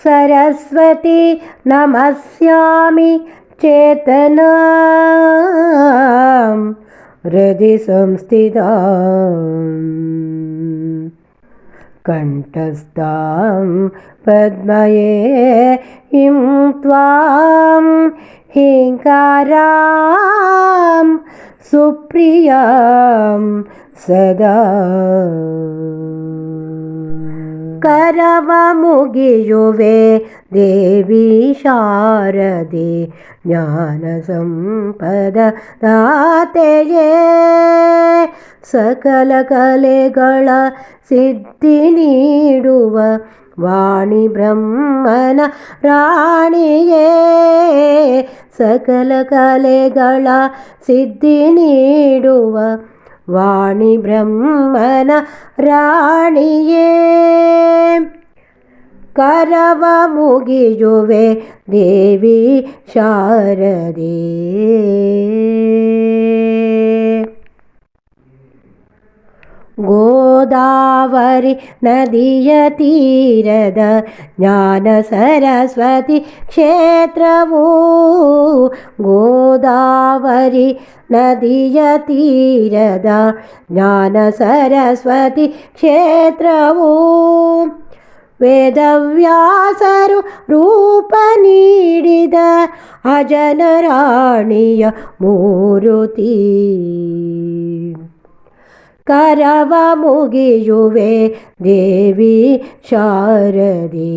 सरस्वती नमस्यामि चेतनां हृदि संस्थिताम् कंठस्थां पद्मये हिं त्वां हिंकारां सुप्रियां सदा करव मुगियुवे देवी शारदे ಜ್ಞಾನಸಂಪದ ದಾತೆಯೇ ಸಕಲ ಕಲೆಗಳ ಸಿದ್ಧಿ ನೀಡುವ ವಾಣಿ ಬ್ರಹ್ಮನ ರಾಣಿಯೇ ಸಕಲ ಕಲೆಗಳ ಸಿದ್ಧಿ ನೀಡುವ ವಾಣಿ ಬ್ರಹ್ಮನ ರಾಣಿಯೇ करव मुगियुवे देवी शारदे गोदावरी नदिय तीರದ ज्ञान सरस्वती क्षेत्रवू गोदावरी नदिय तीರದ ज्ञान सरस्वती क्षेत्रवू ವೇದವ್ಯಾಸರು ರೂಪ ನೀಡಿದ ಅಜನರಾಣಿಯ ಮೂರುತಿ करव मुगियुवे देवी शारदे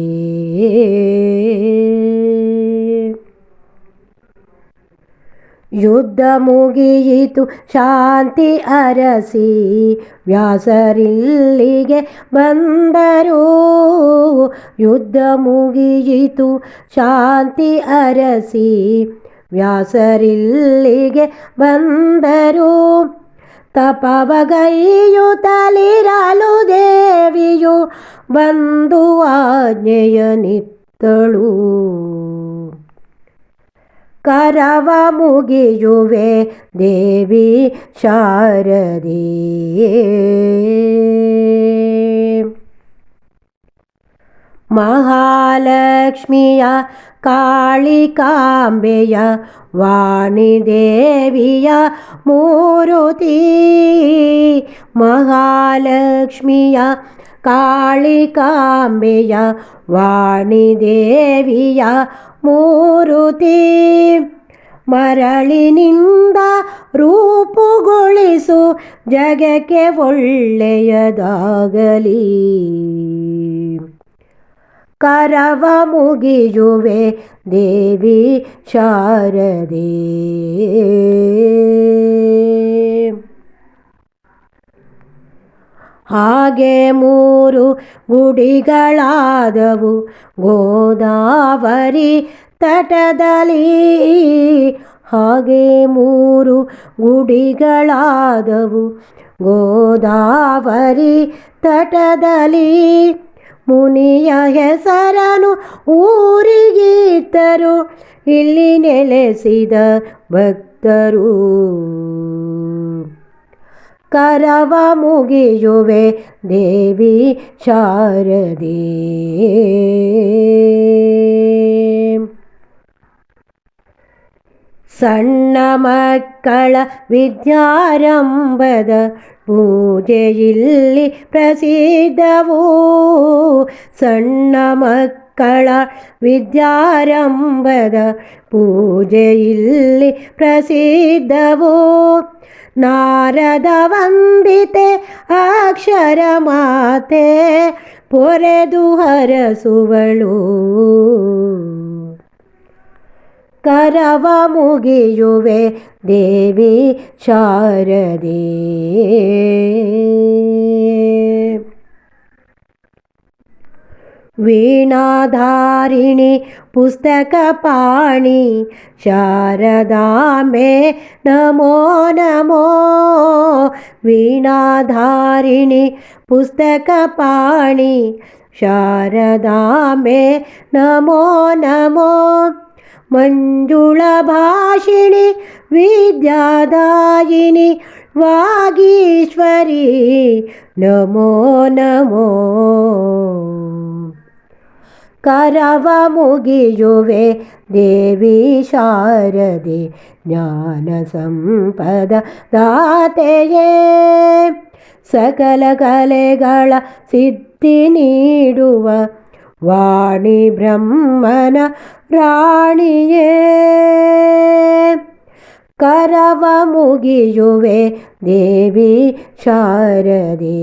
युद्ध मुगिಯಿತು ಶಾಂತಿ ಅರಸಿ ವ್ಯಾಸರಿಲ್ಲಿಗೆ ಬಂದರು ಯುದ್ಧ ಮುಗಿಯಿತು ಶಾಂತಿ ಅರಸಿ ವ್ಯಾಸರಿಲ್ಲಿಗೆ ಬಂದರು ತಪವಗೈಯುತ್ತಲಿರಲು ದೇವಿಯು ಬಂದು ಆಜ್ಞೆಯ ನಿತ್ತಳು करव मुगियुवे देवी शारदे महालक्ष्मिय कालिकांबेय वाणी देविय मूरुति महालक्ष्मिय कालिकांबेय वाणी देविय ಮೂರುತಿ ಮರಳಿನಿಂದ ರೂಪುಗೊಳಿಸು ಜಗಕ್ಕೆ ಒಳ್ಳೆಯದಾಗಲಿ करव मुगियुवे देवी शारदे ಹಾಗೆ ಮೂರು ಗುಡಿಗಳಾದವು ಗೋದಾವರಿ ತಟದಲ್ಲಿ ಹಾಗೆ ಮೂರು ಗುಡಿಗಳಾದವು ಗೋದಾವರಿ ತಟದಲ್ಲಿ ಮುನಿಯ ಹೆಸರನು ಊರಿಗಿತ್ತರು ಇಲ್ಲಿ ನೆಲೆಸಿದ ಭಕ್ತರು करव मुगियुवे देवी शारदे ಸಣ್ಣ ಮಕ್ಕಳ ವಿದ್ಯಾರಂಭದ ಪೂಜೆಯಲ್ಲಿ ಪ್ರಸಿದ್ಧವೂ ಸಣ್ಣ ಮಕ್ಕಳ ವಿದ್ಯಾರಂಭದ ಪೂಜೆಯಲ್ಲಿ ಪ್ರಸಿದ್ಧವೂ ನಾರದ ವಂದಿತೆ ಅಕ್ಷರ ಮಾತೆ ಪೊರೆದು ಹರಸುವಳು करव मुगियुवे देवी शारदे वीणाधारिणी पुस्तकपाणि शारदांबे नमो नमो वीणाधारिणी पुस्तकपाणि शारदांबे नमो नमो ಮಂಜುಳಭಾಷಿಣಿ ವಿದ್ಯಾದಾಯಿನಿ ವಾಗೀಶ್ವರಿ ನಮೋ ನಮೋ ಕರವ ಮುಗಿಯುವೆ ದೇವಿ ಶಾರದೆ ಜ್ಞಾನ ಸಂಪದ ದಾತೆಯೇ ಸಕಲ ಕಲೆಗಳ ಸಿದ್ಧಿ ನೀಡುವ ವಾಣಿ ಬ್ರಹ್ಮನ ರಾಣಿಯೇ ಕರವ ಮುಗಿಯುವೆ ದೇವಿ ಶಾರದೆ.